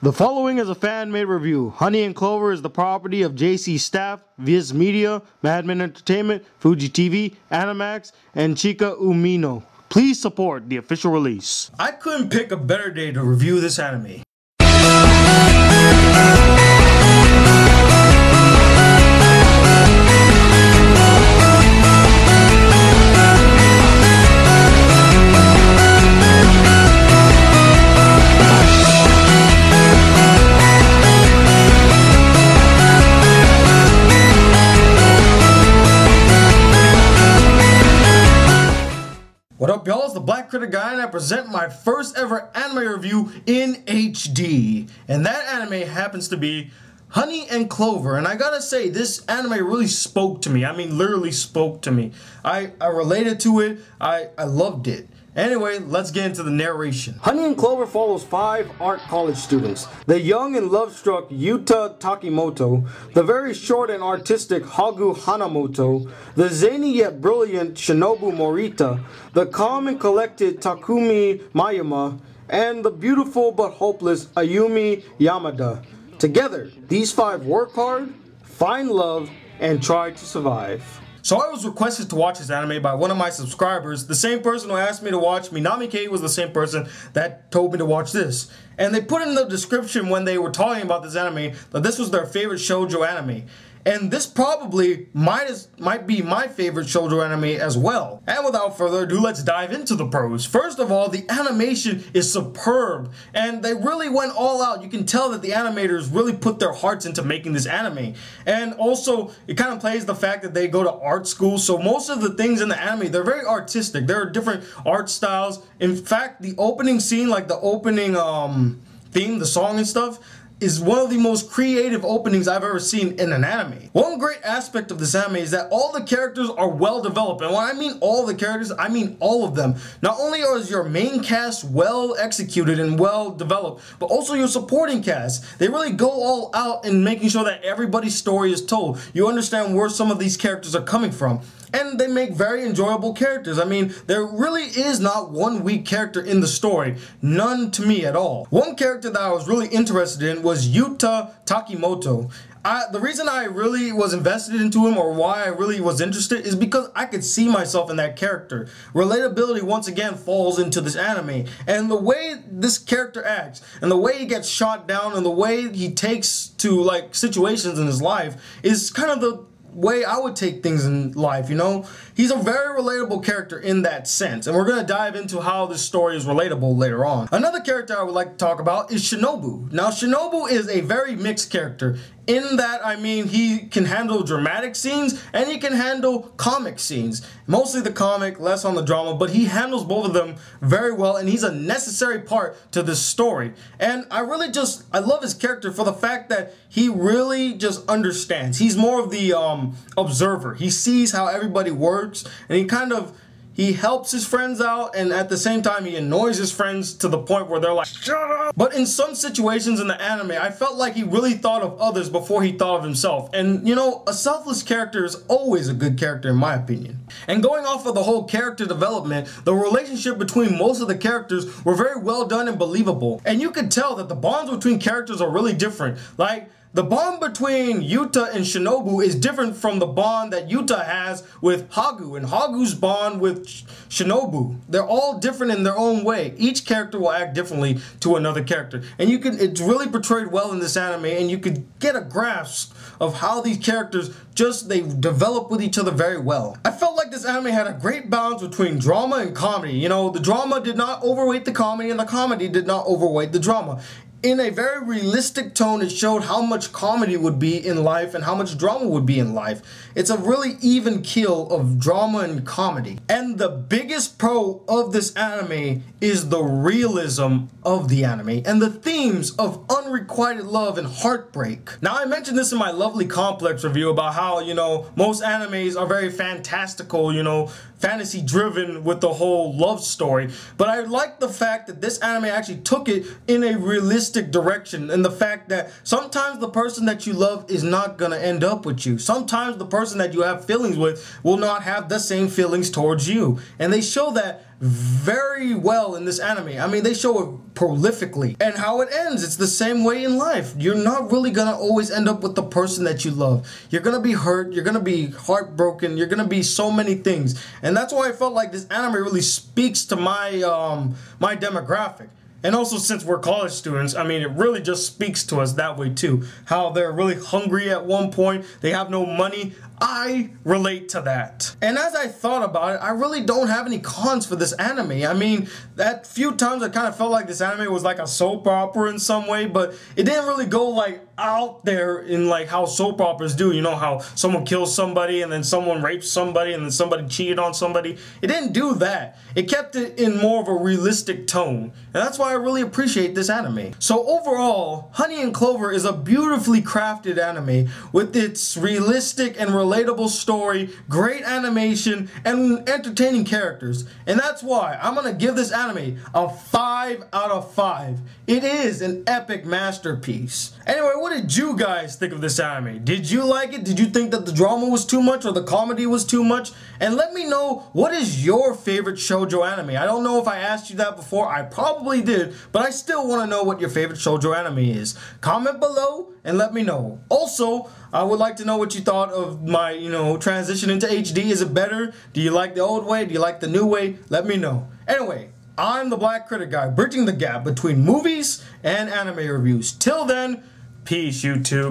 The following is a fan-made review. Honey and Clover is the property of JC Staff, Viz Media, Madman Entertainment, Fuji TV, Animax, and Chika Umino. Please support the official release. I couldn't pick a better day to review this anime. What up, y'all? It's the Black Critic Guy, and I present my first ever anime review in HD. And that anime happens to be Honey and Clover. And I gotta say, this anime really spoke to me. I mean, literally spoke to me. I related to it. I loved it. Anyway, let's get into the narration. Honey and Clover follows 5 art college students. The young and love-struck Yuta Takemoto, the very short and artistic Hagu Hanamoto, the zany yet brilliant Shinobu Morita, the calm and collected Takumi Mayama, and the beautiful but hopeless Ayumi Yamada. Together, these 5 work hard, find love, and try to survive. So I was requested to watch this anime by one of my subscribers. The same person who asked me to watch Minami-K was the same person that told me to watch this. And they put in the description when they were talking about this anime that this was their favorite shoujo anime. And this probably might be my favorite shoujo anime as well. And without further ado, let's dive into the pros. First of all, the animation is superb, and they really went all out. You can tell that the animators really put their hearts into making this anime. And also, it kind of plays the fact that they go to art school, so most of the things in the anime, they're very artistic. There are different art styles. In fact, the opening scene, like the opening theme, the song and stuff, is one of the most creative openings I've ever seen in an anime. One great aspect of this anime is that all the characters are well developed, and when I mean all the characters, I mean all of them. Not only is your main cast well executed and well developed, but also your supporting cast. They really go all out in making sure that everybody's story is told. You understand where some of these characters are coming from. And they make very enjoyable characters. I mean, there really is not one weak character in the story. None to me at all. One character that I was really interested in was Yuta Takemoto. The reason I really was invested into him, or why I really was interested, is because I could see myself in that character. Relatability once again falls into this anime. And the way this character acts, and the way he gets shot down, and the way he takes to like situations in his life is kind of the way I would take things in life, you know? He's a very relatable character in that sense, and we're going to dive into how this story is relatable later on. Another character I would like to talk about is Shinobu. Now, Shinobu is a very mixed character in that, I mean, he can handle dramatic scenes and he can handle comic scenes. Mostly the comic, less on the drama, but he handles both of them very well, and he's a necessary part to this story. And I love his character for the fact that he really just understands. He's more of the observer. He sees how everybody works, and he helps his friends out, and at the same time he annoys his friends to the point where they're like, shut up! But in some situations in the anime, I felt like he really thought of others before he thought of himself. And you know, a selfless character is always a good character in my opinion. And going off of the whole character development, the relationship between most of the characters were very well done and believable. And you could tell that the bonds between characters are really different. Like, the bond between Yuta and Shinobu is different from the bond that Yuta has with Hagu and Hagu's bond with Shinobu. They're all different in their own way. Each character will act differently to another character. And it's really portrayed well in this anime, and you could get a grasp of how these characters they develop with each other very well. I felt like this anime had a great balance between drama and comedy. You know, the drama did not overweight the comedy, and the comedy did not overweight the drama. In a very realistic tone, it showed how much comedy would be in life and how much drama would be in life. It's a really even keel of drama and comedy. And the biggest pro of this anime is the realism of the anime and the themes of unrequited love and heartbreak. Now, I mentioned this in my Lovely Complex review about how, you know, most animes are very fantastical, you know, fantasy driven with the whole love story. But I like the fact that this anime actually took it in a realistic direction, and the fact that sometimes the person that you love is not gonna end up with you. Sometimes the person that you have feelings with will not have the same feelings towards you. And they show that very well in this anime. I mean, they show it prolifically. And how it ends, it's the same way in life. You're not really gonna always end up with the person that you love. You're gonna be hurt, you're gonna be heartbroken, you're gonna be so many things. And that's why I felt like this anime really speaks to my my demographic. And also, since we're college students, I mean, it really just speaks to us that way too. How they're really hungry at one point, they have no money. I relate to that. And as I thought about it, I really don't have any cons for this anime. I mean, that few times I kind of felt like this anime was like a soap opera in some way, but it didn't really go like out there in like how soap operas do. You know how someone kills somebody and then someone rapes somebody and then somebody cheated on somebody. It didn't do that. It kept it in more of a realistic tone. And that's why I really appreciate this anime. So overall, Honey and Clover is a beautifully crafted anime with its realistic and relatable story, great animation, and entertaining characters. And that's why I'm gonna give this anime a 5 out of 5. It is an epic masterpiece. Anyway, what did you guys think of this anime? Did you like it? Did you think that the drama was too much or the comedy was too much? And let me know, what is your favorite shoujo anime? I don't know if I asked you that before. I probably did, but I still want to know what your favorite shoujo anime is. Comment below and let me know. Also, I would like to know what you thought of my, transition into HD. Is it better? Do you like the old way? Do you like the new way? Let me know. Anyway, I'm the Black Critic Guy, bridging the gap between movies and anime reviews. Till then, peace, YouTube.